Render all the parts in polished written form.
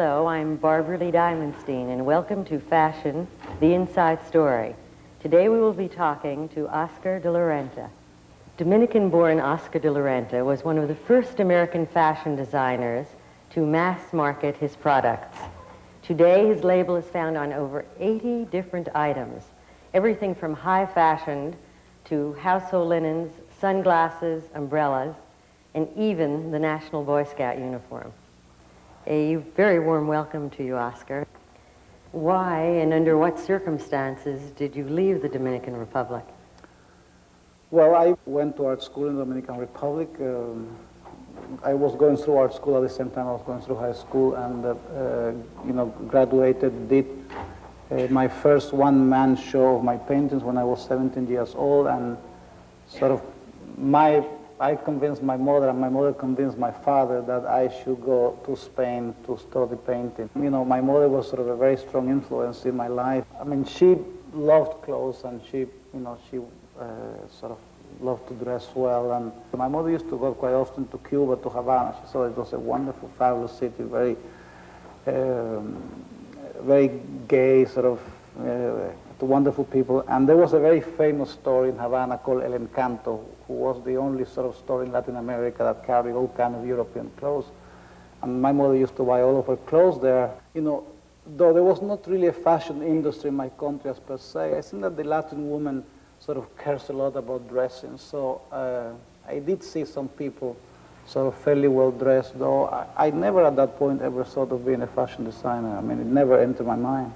Hello, I'm Barbara Lee Diamondstein, and welcome to Fashion, the Inside Story. Today we will be talking to Oscar de la Renta. Dominican-born Oscar de la Renta was one of the first American fashion designers to mass market his products. Today, his label is found on over 80 different items, everything from high-fashioned to household linens, sunglasses, umbrellas, and even the National Boy Scout uniform. A very warm welcome to you, Oscar. Why and under what circumstances did you leave the Dominican Republic? Well, I went to art school in the Dominican Republic. I was going through art school at the same time I was going through high school, and graduated, did my first one-man show of my paintings when I was 17 years old, and sort of I convinced my mother, and my mother convinced my father that I should go to Spain to study painting. You know, my mother was sort of a very strong influence in my life. I mean, she loved clothes, and she sort of loved to dress well. And my mother used to go quite often to Cuba, to Havana. She thought it was a wonderful, fabulous city, very, very gay, sort of wonderful people. And there was a very famous store in Havana called El Encanto, who was the only sort of store in Latin America that carried all kind of European clothes. And my mother used to buy all of her clothes there. You know, though there was not really a fashion industry in my country as per se, I think that the Latin woman sort of cares a lot about dressing. So I did see some people sort of fairly well dressed, though I never at that point ever thought of being a fashion designer. I mean, it never entered my mind.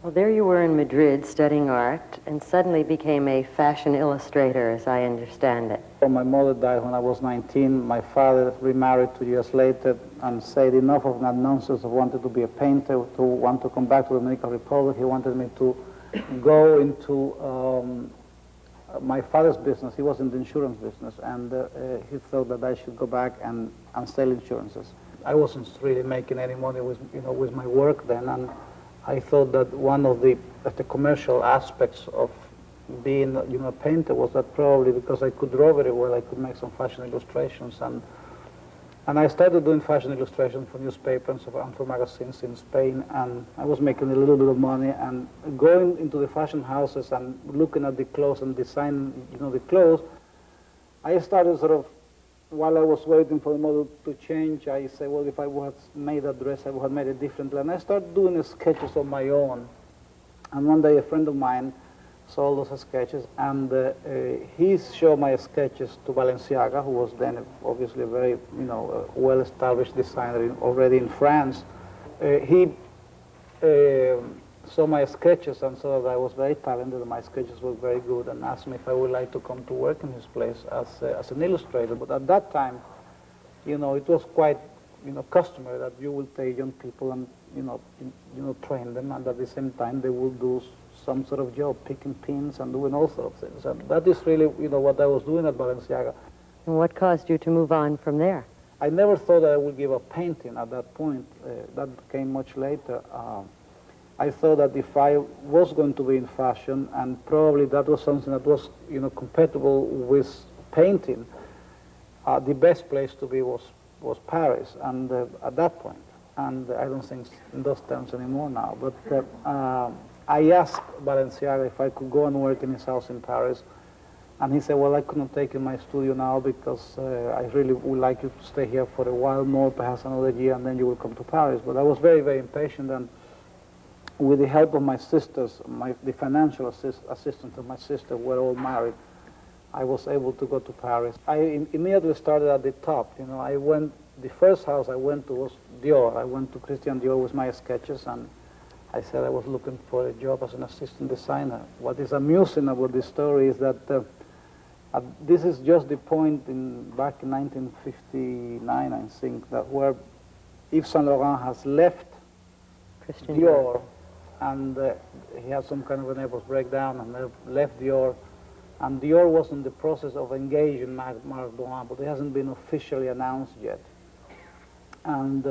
Well, there you were in Madrid studying art and suddenly became a fashion illustrator, as I understand it. Well, my mother died when I was 19. My father remarried 2 years later and said enough of that nonsense of wanting to be a painter, to want to come back to the Dominican Republic. He wanted me to go into my father's business. He was in the insurance business, and he thought that I should go back and sell insurances. I wasn't really making any money with my work then, and I thought that one of the commercial aspects of being a painter was that probably because I could draw very well, I could make some fashion illustrations, and I started doing fashion illustrations for newspapers and for magazines in Spain, and I was making a little bit of money, and going into the fashion houses and looking at the clothes and designing the clothes, I started sort of, while I was waiting for the model to change, I said, well, if I would have made that dress, I would have made it differently. And I started doing sketches of my own. And one day a friend of mine saw those sketches, and he showed my sketches to Balenciaga, who was then obviously a very well-established designer already in France. He saw my sketches and saw that I was very talented and my sketches were very good, and asked me if I would like to come to work in his place as an illustrator. But at that time, it was quite customary that you will take young people and train them, and at the same time they will do some sort of job, picking pins and doing all sorts of things. And that is really what I was doing at Balenciaga. And what caused you to move on from there? I never thought that I would give up painting at that point. That came much later. I thought that if I was going to be in fashion, and probably that was something that was compatible with painting, the best place to be was Paris, and at that point. And I don't think in those terms anymore now. But I asked Balenciaga if I could go and work in his house in Paris, and he said, well, I couldn't take you in my studio now because I really would like you to stay here for a while more, perhaps another year, and then you will come to Paris. But I was very, very impatient, and with the help of my sisters, the financial assistants of my sister were all married, I was able to go to Paris. I immediately started at the top. The first house I went to was Dior. I went to Christian Dior with my sketches, and I said I was looking for a job as an assistant designer. What is amusing about this story is that this is just the point back in 1959, I think, that where Yves Saint Laurent has left Christian Dior, and he had some kind of a nervous breakdown and left Dior. And Dior was in the process of engaging Marc Bohan, but it hasn't been officially announced yet. And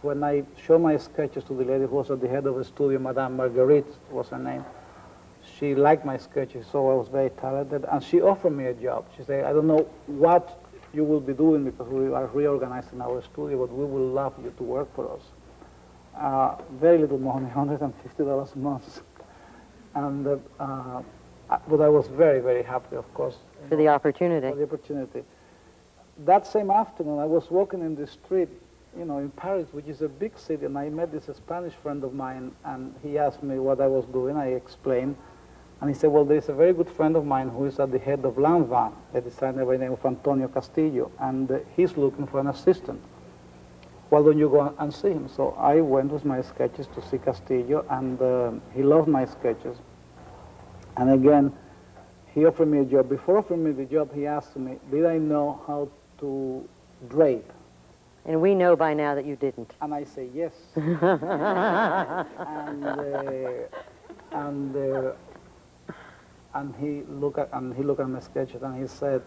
when I showed my sketches to the lady who was at the head of the studio, Madame Marguerite was her name, she liked my sketches, so I was very talented, and she offered me a job. She said, I don't know what you will be doing because we are reorganizing our studio, but we will love you to work for us. very little money, $150 a month. And, but I was very, very happy, of course. For the opportunity. For the opportunity. That same afternoon, I was walking in the street, in Paris, which is a big city, and I met this Spanish friend of mine, and he asked me what I was doing. I explained, and he said, well, there's a very good friend of mine who is at the head of Glamour, a designer by the name of Antonio Castillo, and he's looking for an assistant. Why don't you go and see him? So I went with my sketches to see Castillo, and he loved my sketches. And again, he offered me a job. Before offering me the job, he asked me, did I know how to drape? And we know by now that you didn't. And I say yes. and he looked at my sketches and he said,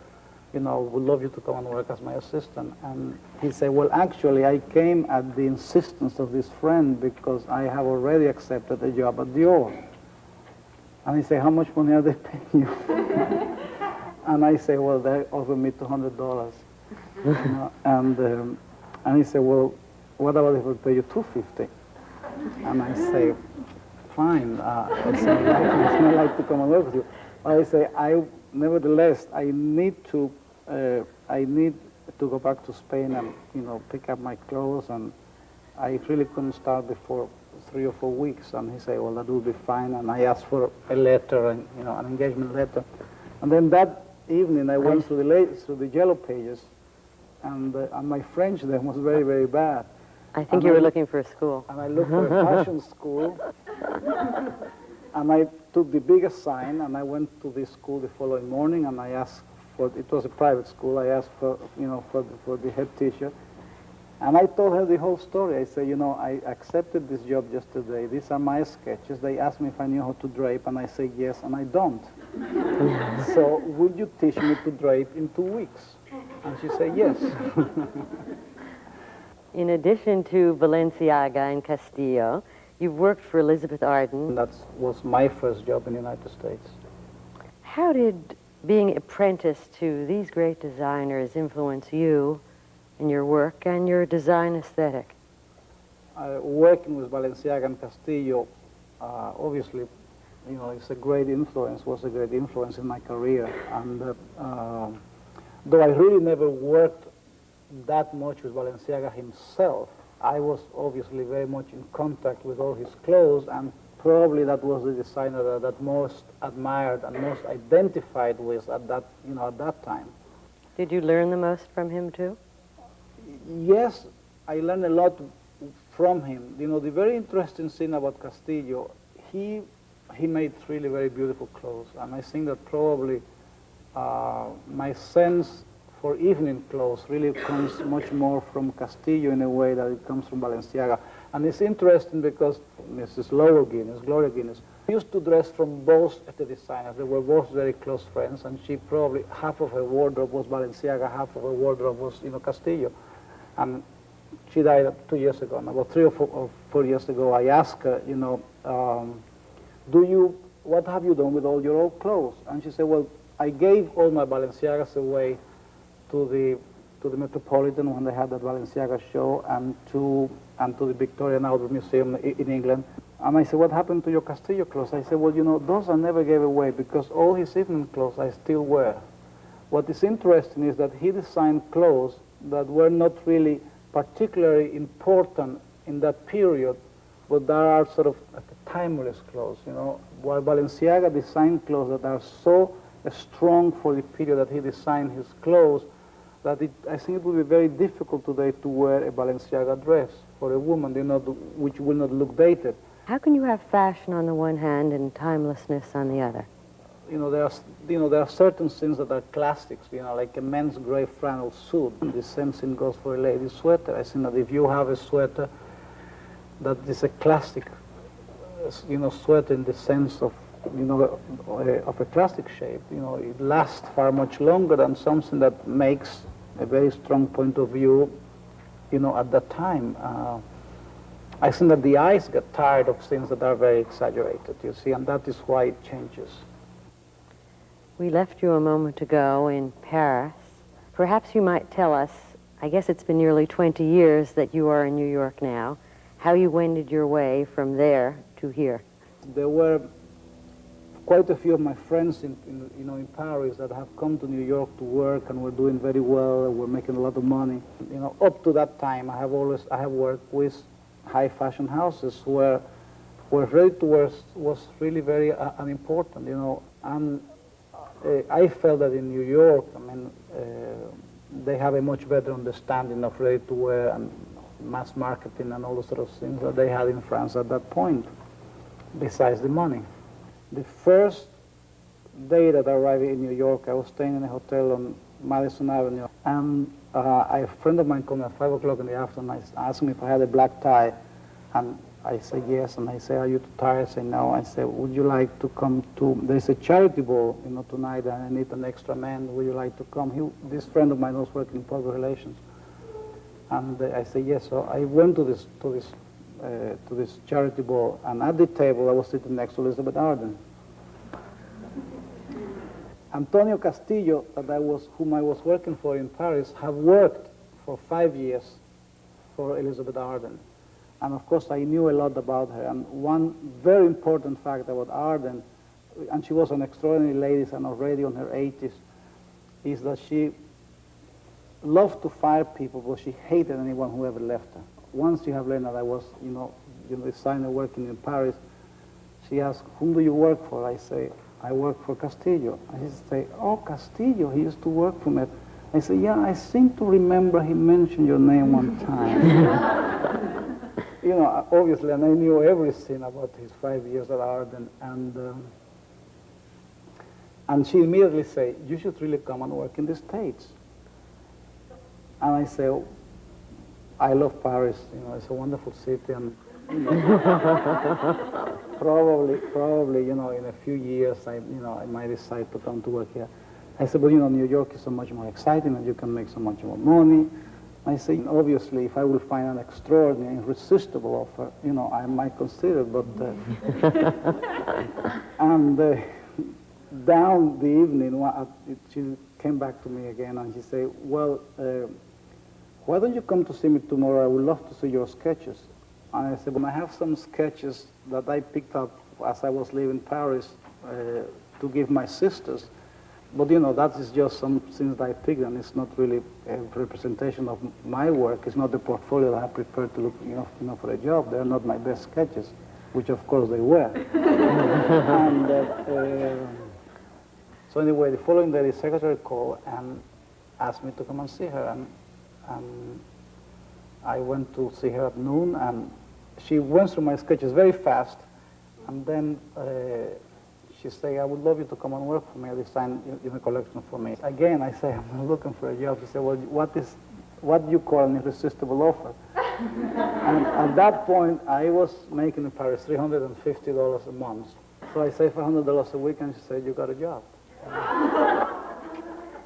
would love you to come and work as my assistant. And he said, well, actually, I came at the insistence of this friend because I have already accepted a job at Dior. And he said, how much money are they paying you? And I say, well, they offered me $200. And he said, well, what about if I pay you $250? And I say, fine, it's not like to come and work with you. But I say, nevertheless, I need to go back to Spain and pick up my clothes, and I really couldn't start before 3 or 4 weeks. And he said, well, that will be fine. And I asked for a letter, and an engagement letter. And then that evening, I went through the yellow pages, and my French then was very, very bad. I think you were looking for a school. And I looked for a fashion school, and I took the biggest sign, and I went to this school the following morning, and I asked for, it was a private school, I asked for, for the head teacher, and I told her the whole story. I said, I accepted this job yesterday. These are my sketches. They asked me if I knew how to drape, and I say yes, and I don't. So would you teach me to drape in 2 weeks? And she said yes. In addition to Balenciaga and Castillo, you've worked for Elizabeth Arden. That was my first job in the United States. How did being apprenticed to these great designers influence you in your work and your design aesthetic? Working with Balenciaga and Castillo, obviously, it's a great influence, was a great influence in my career. And though I really never worked that much with Balenciaga himself, I was obviously very much in contact with all his clothes, and probably that was the designer that most admired and most identified with at that, at that time. Did you learn the most from him too? Yes, I learned a lot from him. The very interesting thing about Castillo, he made really very beautiful clothes, and I think that probably my sense for evening clothes really comes much more from Castillo in a way that it comes from Balenciaga. And it's interesting because Mrs. Gloria Guinness, used to dress from both of the designers. They were both very close friends, and she probably, half of her wardrobe was Balenciaga, half of her wardrobe was, Castillo. And she died 2 years ago. And about 3 or 4 years ago, I asked her, what have you done with all your old clothes? And she said, well, I gave all my Balenciagas away to the Metropolitan when they had that Balenciaga show, and to the Victoria and Albert Museum in England. And I said, what happened to your Castillo clothes? I said, well, those I never gave away because all his evening clothes I still wear. What is interesting is that he designed clothes that were not really particularly important in that period, but that are sort of timeless clothes, while Balenciaga designed clothes that are so strong for the period that he designed his clothes, that I think it would be very difficult today to wear a Balenciaga dress for a woman, which will not look dated. How can you have fashion on the one hand and timelessness on the other? There are certain things that are classics, like a men's gray flannel suit. The same thing goes for a lady's sweater. I think that if you have a sweater that is a classic, sweater in the sense of, of a classic shape, it lasts far much longer than something that makes a very strong point of view, at that time. I think that the eyes get tired of things that are very exaggerated, you see, and that is why it changes. We left you a moment ago in Paris. Perhaps you might tell us, I guess it's been nearly 20 years that you are in New York now. how you wended your way from there to here. There were quite a few of my friends in Paris that have come to New York to work and were doing very well and were making a lot of money. Up to that time, I have worked with high fashion houses where ready-to-wear was really very unimportant, and I felt that in New York, they have a much better understanding of ready-to-wear and mass marketing and all those sort of things that they had in France at that point, besides the money. The first day that I arrived in New York, I was staying in a hotel on Madison Avenue, and a friend of mine called me at 5 o'clock in the afternoon. I asked me if I had a black tie, and I said yes, and I said, are you too tired? I said no. I said, would you like to come to, there's a charity ball, tonight, and I need an extra man. Would you like to come? This friend of mine was working in public relations. And I said yes. So I went to this charity ball, and at the table I was sitting next to Elizabeth Arden. Antonio Castillo, whom I was working for in Paris, had worked for 5 years for Elizabeth Arden. And of course, I knew a lot about her. And one very important fact about Arden, and she was an extraordinary lady and already on her 80s, is that she loved to fire people, but she hated anyone who ever left her. Once you have learned that I was, a designer working in Paris, she asked, whom do you work for? I say, I work for Castillo. And she say, oh, Castillo, he used to work for me. I say, yeah, I seem to remember he mentioned your name one time. Obviously, and I knew everything about his 5 years at Arden, and she immediately said, you should really come and work in the States. And I say, I love Paris, it's a wonderful city, and probably, in a few years, I might decide to come to work here. I said, but New York is so much more exciting, and you can make so much more money. I say, obviously, if I will find an extraordinary, irresistible offer, I might consider it, but... and down the evening, she came back to me again, and she said, well, why don't you come to see me tomorrow? I would love to see your sketches. And I said, well, I have some sketches that I picked up as I was leaving Paris to give my sisters. But, that is just some things that I picked, and it's not really a representation of my work. It's not the portfolio that I prepared to look, for a job. They're not my best sketches, which, of course, they were. And so anyway, the following day, the secretary called and asked me to come and see her. And I went to see her at noon, and she went through my sketches very fast. And then she said, I would love you to come and work for me. I designed a collection for me. Again, I say, I'm not looking for a job. She said, well, what do you call an irresistible offer? And at that point, I was making in Paris $350 a month. So I saved $500 a week, and she said, you got a job.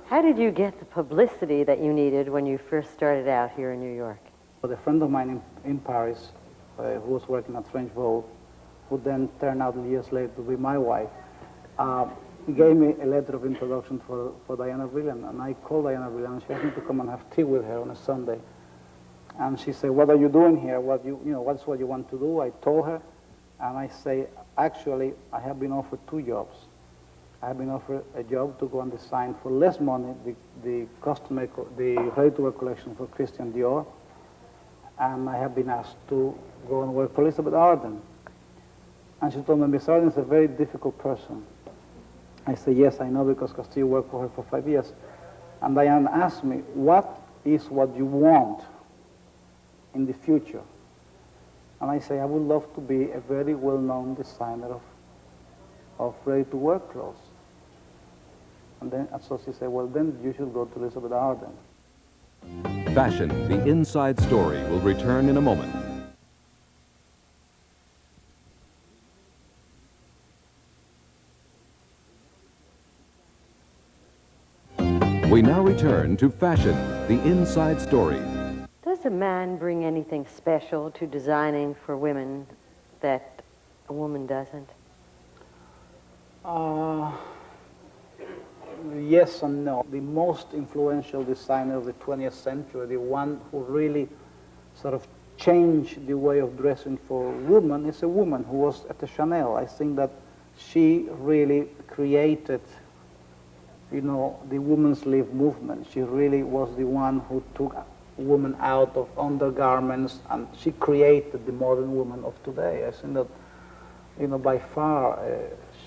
How did you get the publicity that you needed when you first started out here in New York? But a friend of mine in Paris, who was working at French Vogue, who then turned out years later to be my wife, gave me a letter of introduction for Diana Brilliant. And I called Diana Brilliant, and she asked me to come and have tea with her on a Sunday. And she said, what are you doing here? What's what you want to do? I told her, and I say, actually, I have been offered 2 jobs. I have been offered a job to go and design for less money the ready-to-wear collection for Christian Dior, and I have been asked to go and work for Elizabeth Arden. And she told me, Miss Arden is a very difficult person. I said, yes, I know, because Castillo worked for her for 5 years. And Diane asked me, what is what you want in the future? And I say, I would love to be a very well-known designer of ready-to-wear clothes. And so she said, well, then you should go to Elizabeth Arden. Fashion, the inside story, will return in a moment. We now return to Fashion, the inside story. Does a man bring anything special to designing for women that a woman doesn't? Yes and no. The most influential designer of the 20th century, the one who really sort of changed the way of dressing for women is a woman who was at the Chanel. I think that she really created, you know, the women's live movement. She really was the one who took women out of undergarments, and she created the modern woman of today. I think that, you know, by far,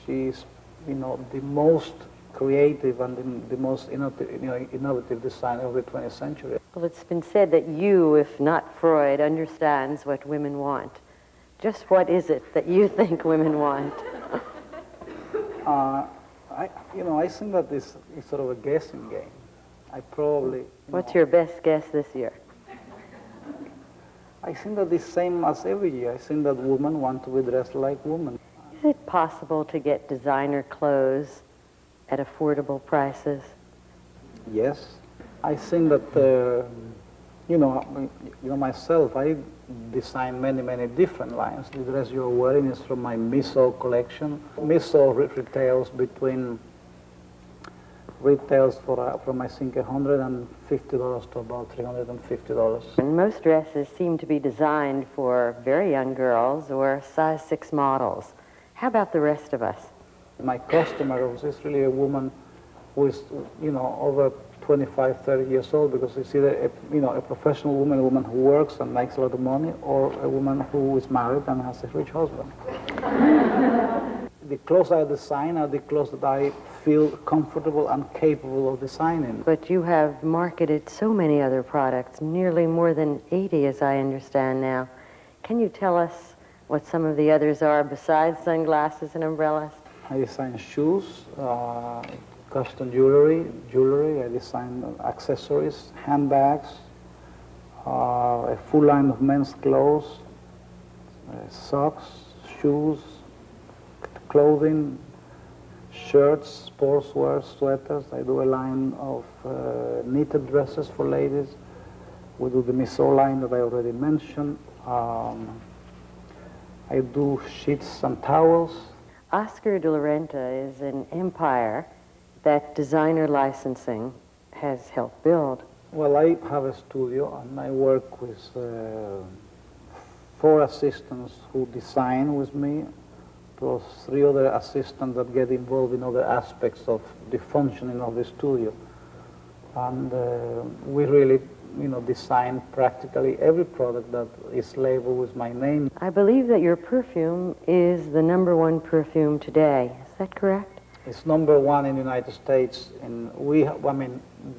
she's, you know, the most creative and the most innovative designer of the 20th century. Well, it's been said that you, if not Freud, understands what women want. Just what is it that you think women want? I think that this is sort of a guessing game. I probably... What's your best guess this year? I think that the same as every year. I think that women want to be dressed like women. Is it possible to get designer clothes at affordable prices? Yes. I think that, myself, I design many different lines. The dress you're wearing is from my Miso collection. Miso retails from I think $150 to about $350. And most dresses seem to be designed for very young girls or size 6 models. How about the rest of us? My customer is really a woman who is, over 25, 30 years old, because it's either a professional woman, a woman who works and makes a lot of money, or a woman who is married and has a rich husband. The clothes I design are the clothes that I feel comfortable and capable of designing. But you have marketed so many other products, nearly more than 80 as I understand now. Can you tell us what some of the others are besides sunglasses and umbrellas? I design shoes, custom jewelry. I design accessories, handbags, a full line of men's clothes, socks, shoes, clothing, shirts, sportswear, sweaters. I do a line of knitted dresses for ladies. We do the Miso line that I already mentioned. I do sheets and towels. Oscar de la Renta is an empire that designer licensing has helped build. Well, I have a studio and I work with 4 assistants who design with me, plus 3 other assistants that get involved in other aspects of the functioning of the studio. And we really, design practically every product that is labeled with my name. I believe that your perfume is the #1 perfume today. Is that correct? It's #1 in the United States. And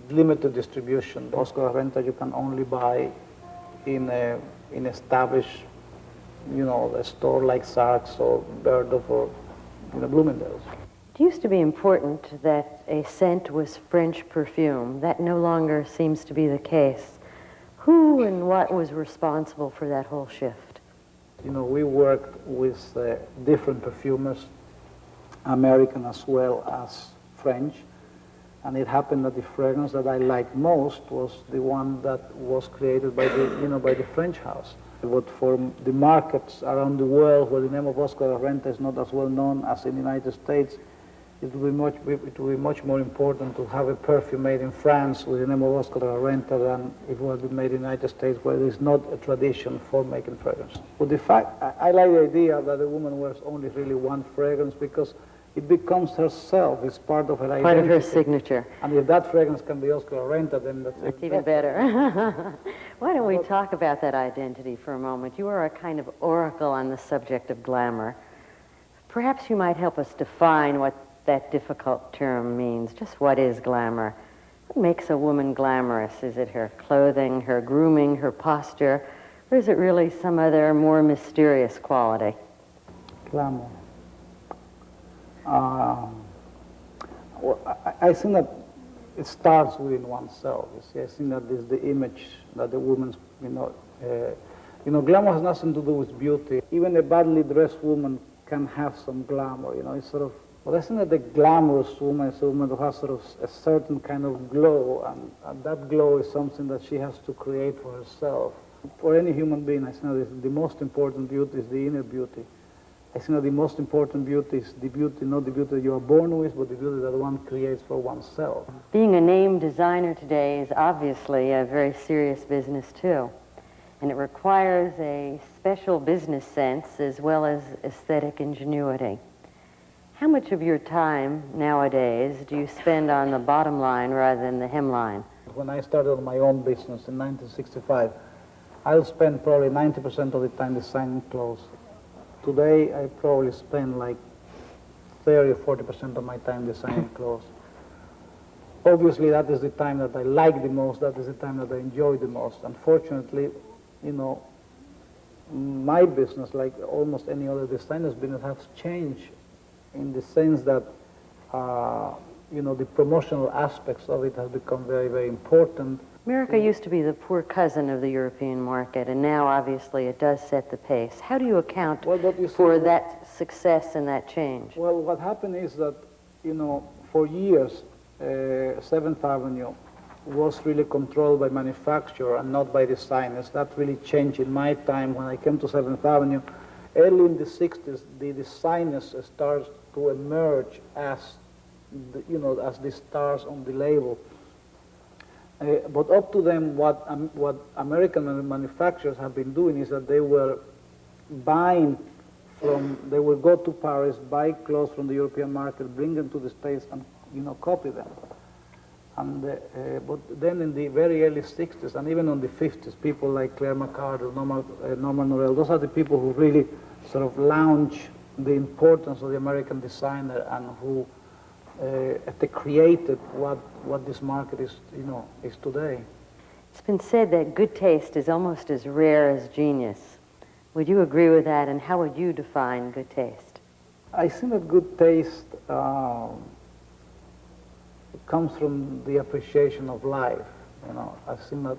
limited distribution. Oscar de la Renta you can only buy in established, a store like Saks or Bergdorf or Bloomingdale's. It used to be important that a scent was French perfume. That no longer seems to be the case. Who and what was responsible for that whole shift? We worked with different perfumers, American as well as French, and it happened that the fragrance that I liked most was the one that was created by the French house. But for the markets around the world where the name of Oscar de la Renta is not as well known as in the United States, it will be much more important to have a perfume made in France with the name of Oscar de la Renta than it will be made in the United States, where there is not a tradition for making fragrance. But the fact, I like the idea that a woman wears only really one fragrance, because it becomes herself. It's part of her identity. Part of her signature. And if that fragrance can be Oscar de la Renta, then that's even better. Why don't we talk about that identity for a moment? You are a kind of oracle on the subject of glamour. Perhaps you might help us define what that difficult term means. Just what is glamour? What makes a woman glamorous? Is it her clothing, her grooming, her posture, or is it really some other more mysterious quality? Glamour. I think that it starts within oneself. You see, I think that is the image that the woman's, glamour has nothing to do with beauty. Even a badly dressed woman can have some glamour, it's sort of, but I think that the glamorous woman is a woman who has sort of a certain kind of glow, and that glow is something that she has to create for herself. For any human being, I think that the most important beauty is the inner beauty. I think that the most important beauty is the beauty, not the beauty that you are born with, but the beauty that one creates for oneself. Being a name designer today is obviously a very serious business too. and it requires a special business sense as well as aesthetic ingenuity. How much of your time nowadays do you spend on the bottom line rather than the hemline? When I started my own business in 1965, I'll spend probably 90% of the time designing clothes. Today, I probably spend like 30 or 40% of my time designing clothes. Obviously, that is the time that I like the most, that is the time that I enjoy the most. Unfortunately, you know, my business, like almost any other designer's business, has changed in the sense that, you know, the promotional aspects of it has become very, very important. America used to be the poor cousin of the European market, and now obviously it does set the pace. How do you account for that success and that change? Well, what happened is that, you know, for years, 7th Avenue was really controlled by manufacturer and not by designers. That really changed in my time when I came to 7th Avenue. Early in the 60s, the designers started to emerge as, you know, as the stars on the label. But up to them, what American manufacturers have been doing is that they were buying they would go to Paris, buy clothes from the European market, bring them to the States, and, you know, copy them. And but then in the very early 60s, and even in the 50s, people like Claire McCarter, Norman Norell, those are the people who really sort of launched the importance of the American designer and who they created what this market is, you know, is today. It's been said that good taste is almost as rare as genius. Would you agree with that, and how would you define good taste? I think that good taste comes from the appreciation of life. You know, I think that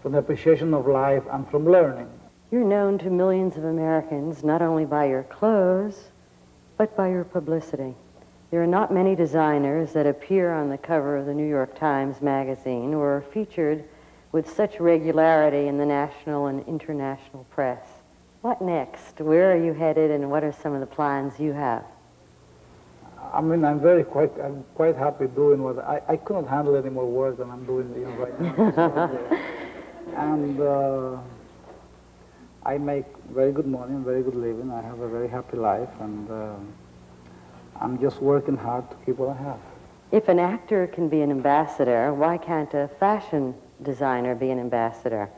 from the appreciation of life and from learning. You're known to millions of Americans not only by your clothes, but by your publicity. There are not many designers that appear on the cover of the New York Times magazine or are featured with such regularity in the national and international press. What next? Where are you headed, and what are some of the plans you have? I mean, I'm quite happy doing what I couldn't handle any more work than I'm doing, you know, right now. And I make very good money and very good living. I have a very happy life, and I'm just working hard to keep what I have. If an actor can be an ambassador, why can't a fashion designer be an ambassador?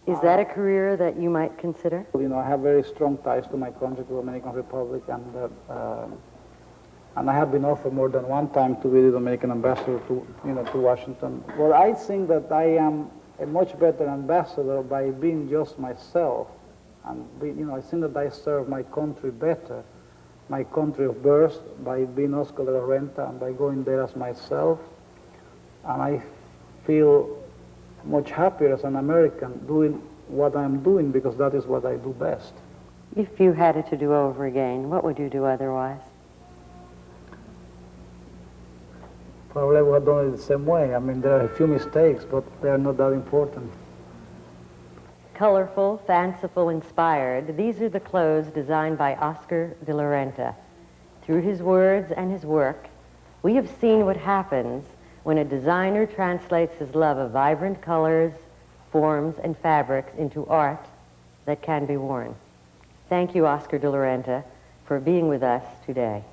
Is that a career that you might consider? You know, I have very strong ties to my country, to the Dominican Republic, and I have been offered more than one time to be the Dominican ambassador to, you know, to Washington. Well, I think that I am a much better ambassador by being just myself, and you know, I think that I serve my country better, my country of birth, by being Oscar de la Renta and by going there as myself, and I feel much happier as an American doing what I'm doing, because that is what I do best. If you had it to do over again, what would you do otherwise? Probably I would have done it the same way. I mean, there are a few mistakes, but they are not that important. Colorful, fanciful, inspired, these are the clothes designed by Oscar de la Renta. Through his words and his work, we have seen what happens when a designer translates his love of vibrant colors, forms, and fabrics into art that can be worn. Thank you, Oscar de la Renta, for being with us today.